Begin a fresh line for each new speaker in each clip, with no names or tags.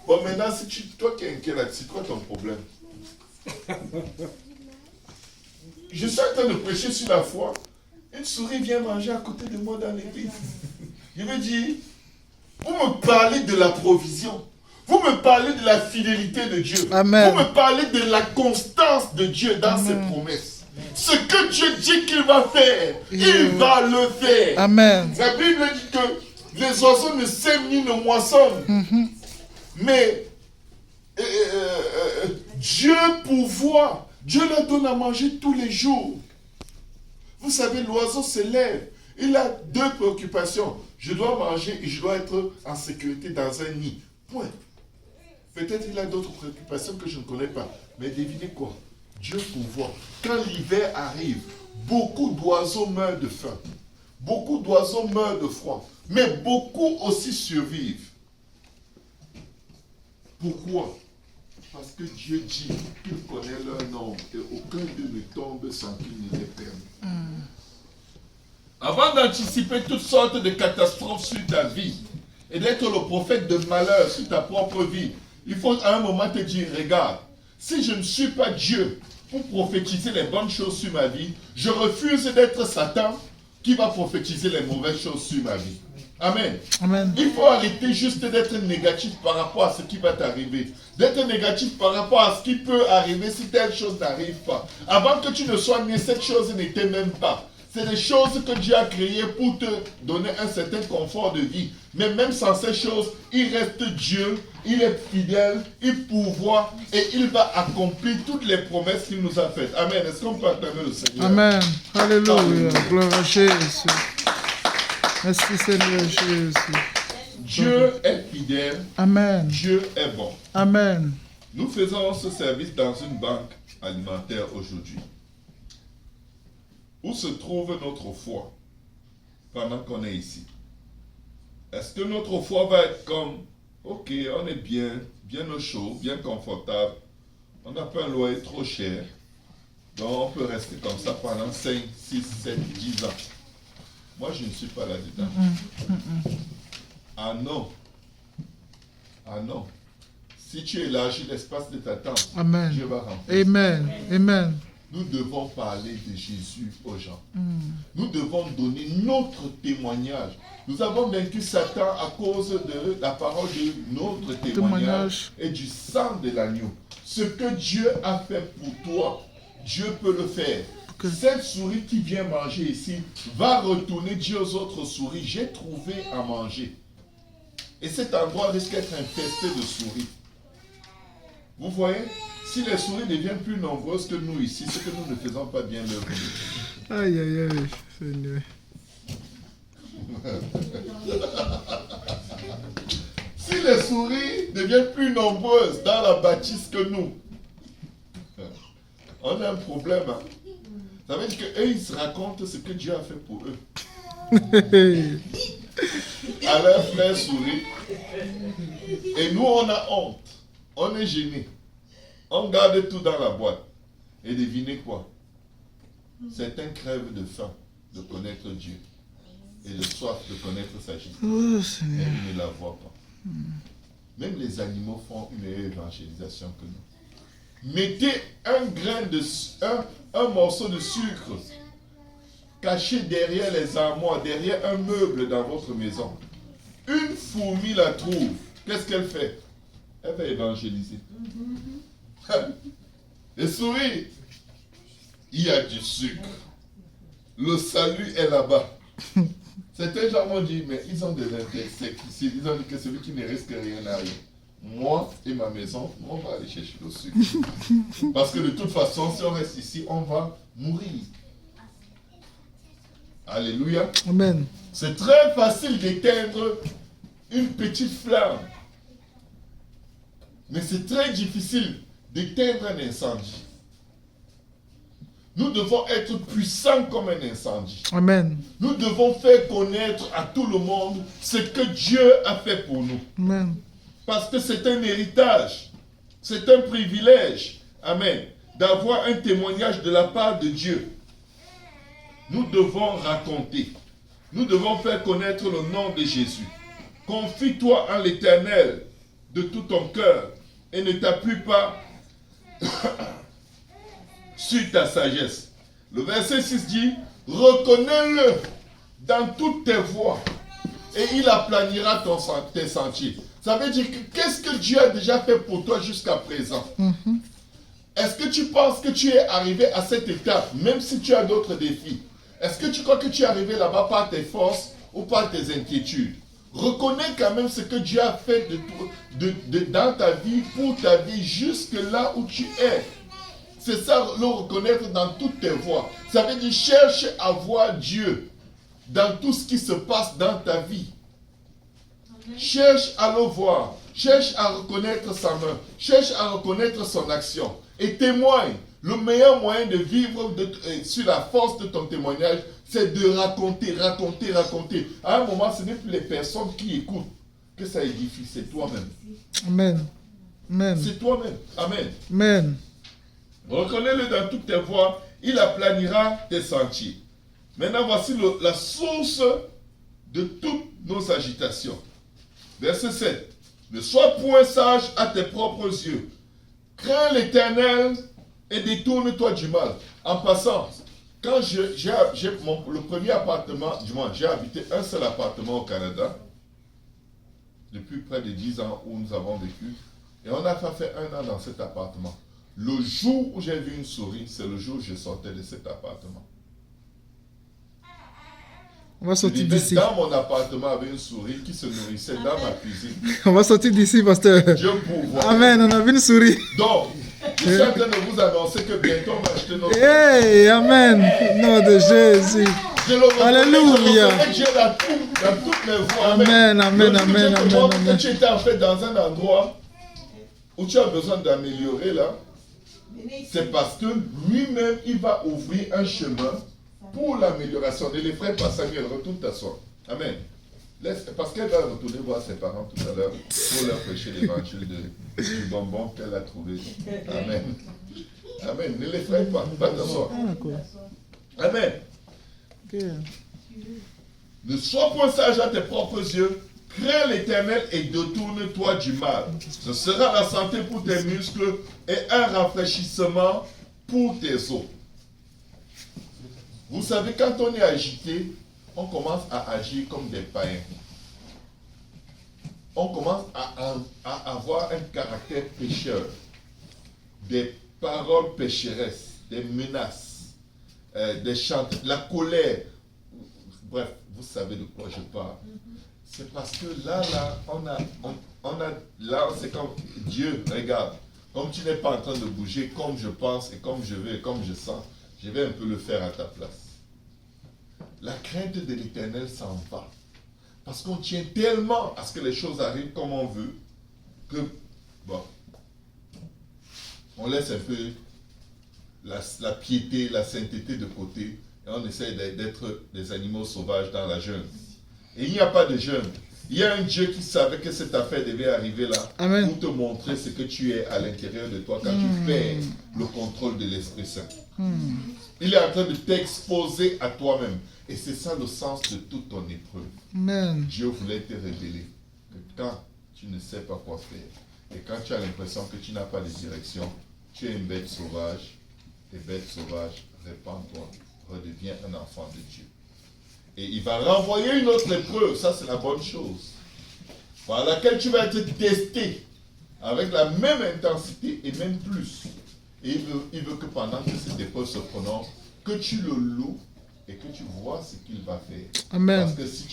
Bon, maintenant, si toi qui es inquiet là, c'est quoi ton problème? Je suis en train de prêcher sur la foi. Une souris vient manger à côté de moi dans l'église. Je me dis, vous me parlez de la provision. Vous me parlez de la fidélité de Dieu.
Amen.
Vous me parlez de la constance de Dieu dans ses promesses. Ce que Dieu dit qu'il va faire, il va le faire.
Amen.
La Bible dit que les oiseaux ne sèment ni ne moissonnent. Mais Dieu pourvoit. Dieu leur donne à manger tous les jours. Vous savez, l'oiseau se lève. Il a deux préoccupations. Je dois manger et je dois être en sécurité dans un nid. Point. Peut-être il a d'autres préoccupations que je ne connais pas. Mais devinez quoi? Dieu pourvoit. Quand l'hiver arrive, beaucoup d'oiseaux meurent de faim. Beaucoup d'oiseaux meurent de froid. Mais beaucoup aussi survivent. Pourquoi? Parce que Dieu dit qu'il connaît leur nombre et aucun d'eux ne tombe sans qu'il ne les permette. Avant d'anticiper toutes sortes de catastrophes sur ta vie et d'être le prophète de malheur sur ta propre vie, il faut à un moment te dire, regarde, si je ne suis pas Dieu pour prophétiser les bonnes choses sur ma vie, je refuse d'être Satan qui va prophétiser les mauvaises choses sur ma vie. Amen.
Amen.
Il faut arrêter juste d'être négatif par rapport à ce qui va t'arriver. D'être négatif par rapport à ce qui peut arriver si telle chose n'arrive pas. Avant que tu ne sois né, cette chose n'était même pas. C'est des choses que Dieu a créées pour te donner un certain confort de vie. Mais même sans ces choses, il reste Dieu, il est fidèle, il pourvoit et il va accomplir toutes les promesses qu'il nous a faites. Amen. Est-ce qu'on peut acclamer le Seigneur?
Amen. Alléluia. Gloire à Jésus. Merci Seigneur Jésus.
Dieu est fidèle.
Amen.
Dieu est bon.
Amen.
Nous faisons ce service dans une banque alimentaire aujourd'hui. Où se trouve notre foi pendant qu'on est ici? Est-ce que notre foi va être comme, ok, on est bien au chaud, bien confortable, on n'a pas un loyer trop cher, donc on peut rester comme ça pendant 5, 6, 7, 10 ans. Moi, je ne suis pas là-dedans. Ah non. Ah non. Si tu élargis l'espace de ta tente,
Amen.
Dieu va remplir.
Amen. Amen.
Nous devons parler de Jésus aux gens. Nous devons donner notre témoignage. Nous avons vaincu Satan à cause de la parole de notre témoignage et du sang de l'agneau. Ce que Dieu a fait pour toi, Dieu peut le faire. Cette souris qui vient manger ici va retourner dire aux autres souris, j'ai trouvé à manger. Et cet endroit risque d'être infesté de souris. Vous voyez? Si les souris deviennent plus nombreuses que nous ici, c'est que nous ne faisons pas bien l'œuvre.
Aïe, aïe, aïe, Seigneur.
Si les souris deviennent plus nombreuses dans la bâtisse que nous, on a un problème. Hein? Ça veut dire qu'eux, ils se racontent ce que Dieu a fait pour eux. À leurs frères souris. Et nous, on a honte. On est gênés. On garde tout dans la boîte. Et devinez quoi? Certains crèvent de faim de connaître Dieu. Et de soif de connaître sa justice. Mais ils ne la voient pas. Même les animaux font une meilleure évangélisation que nous. Mettez un morceau de sucre caché derrière les armoires, derrière un meuble dans votre maison. Une fourmi la trouve. Qu'est-ce qu'elle fait? Elle va évangéliser. Les souris, il y a du sucre. Le salut est là-bas. Certains gens m'ont dit, mais ils ont de l'insecticide. Ils ont dit que celui qui ne risque rien n'a rien. Moi et ma maison, on va aller chercher le sucre. Parce que de toute façon, si on reste ici, on va mourir. Alléluia.
Amen.
C'est très facile d'éteindre une petite flamme. Mais c'est très difficile d'éteindre un incendie. Nous devons être puissants comme un incendie.
Amen.
Nous devons faire connaître à tout le monde ce que Dieu a fait pour nous.
Amen.
Parce que c'est un héritage. C'est un privilège. Amen. D'avoir un témoignage de la part de Dieu. Nous devons raconter. Nous devons faire connaître le nom de Jésus. Confie-toi en l'Éternel de tout ton cœur et ne t'appuie pas sur ta sagesse. Le verset 6 dit, reconnais-le dans toutes tes voies et il aplanira tes sentiers. Ça veut dire que qu'est-ce que Dieu a déjà fait pour toi jusqu'à présent? Est-ce que tu penses que tu es arrivé à cette étape, même si tu as d'autres défis? Est-ce que tu crois que tu es arrivé là-bas par tes forces ou par tes inquiétudes? Reconnais quand même ce que Dieu a fait dans ta vie, pour ta vie, jusque là où tu es. C'est ça, le reconnaître dans toutes tes voies. Ça veut dire cherche à voir Dieu dans tout ce qui se passe dans ta vie. Cherche à le voir. Cherche à reconnaître sa main. Cherche à reconnaître son action. Et témoigne. Le meilleur moyen de vivre sur la force de ton témoignage, c'est de raconter. À un moment, ce n'est plus les personnes qui écoutent que ça édifie, c'est toi-même.
Amen. Amen.
C'est toi-même. Amen.
Amen.
Reconnais-le dans toutes tes voies, il aplanira tes sentiers. Maintenant, voici la source de toutes nos agitations. Verset 7. Ne sois point sage à tes propres yeux. Crains l'Éternel et détourne-toi du mal. En passant, quand le premier appartement, du moins, j'ai habité un seul appartement au Canada, depuis près de 10 ans où nous avons vécu, et on a fait 1 an dans cet appartement. Le jour où j'ai vu une souris, c'est le jour où je sortais de cet appartement.
On va sortir d'ici.
Dans mon appartement, il y avait une souris qui se nourrissait dans ma cuisine.
On va sortir d'ici, pasteur.
Dieu pourvoit.
Amen, on a vu une souris.
Donc, je suis en train de vous annoncer que bientôt on va acheter notre...
Hey, amen. Nom de Jésus. Alléluia.
Dieu dans toutes mes voies.
Amen, amen, amen, amen, amen.
Tu étais en fait dans un endroit où tu as besoin d'améliorer là. C'est parce que lui-même, il va ouvrir un chemin pour l'amélioration. Ne les ferai pas, Samuel, retourne t'asseoir. Amen. Parce qu'elle va retourner voir ses parents tout à l'heure pour leur prêcher l'évangile du bonbon qu'elle a trouvé. Amen. Amen. Ne les ferai pas. Va t'asseoir. Amen.
Okay.
Ne sois point sage à tes propres yeux. Crains l'Éternel et détourne-toi du mal. Ce sera la santé pour tes muscles et un rafraîchissement pour tes os. Vous savez, quand on est agité, on commence à agir comme des païens. On commence à avoir un caractère pécheur, des paroles pécheresses, des menaces, des chants, la colère. Bref, vous savez de quoi je parle. C'est parce que là, c'est comme Dieu, regarde, comme tu n'es pas en train de bouger comme je pense et comme je veux et comme je sens, je vais un peu le faire à ta place. La crainte de l'Éternel s'en va. Parce qu'on tient tellement à ce que les choses arrivent comme on veut, que, bon, on laisse un peu la piété, la sainteté de côté, et on essaie d'être des animaux sauvages dans la jungle. Et il n'y a pas de jeûne. Il y a un Dieu qui savait que cette affaire devait arriver là. Amen. Pour te montrer ce que tu es à l'intérieur de toi quand tu perds le contrôle de l'Esprit Saint. Il est en train de t'exposer à toi-même. Et c'est ça le sens de toute ton épreuve. Amen. Dieu voulait te révéler que quand tu ne sais pas quoi faire et quand tu as l'impression que tu n'as pas de direction, tu es une bête sauvage. Et bête sauvage, répands-toi, redeviens un enfant de Dieu. Et il va renvoyer une autre épreuve, ça c'est la bonne chose, par laquelle tu vas être testé avec la même intensité et même plus. Et il veut que pendant que cette épreuve se prononce, que tu le loues et que tu vois ce qu'il va faire. Amen. Parce que si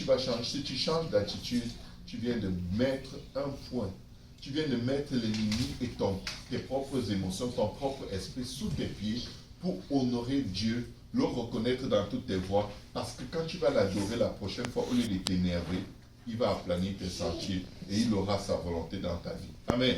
tu changes d'attitude, tu viens de mettre un point. Tu viens de mettre l'ennemi et tes propres émotions, ton propre esprit sous tes pieds pour honorer Dieu, le reconnaître dans toutes tes voies, parce que quand tu vas l'adorer la prochaine fois, au lieu de t'énerver, il va aplanir tes sentiers et il aura sa volonté dans ta vie. Amen.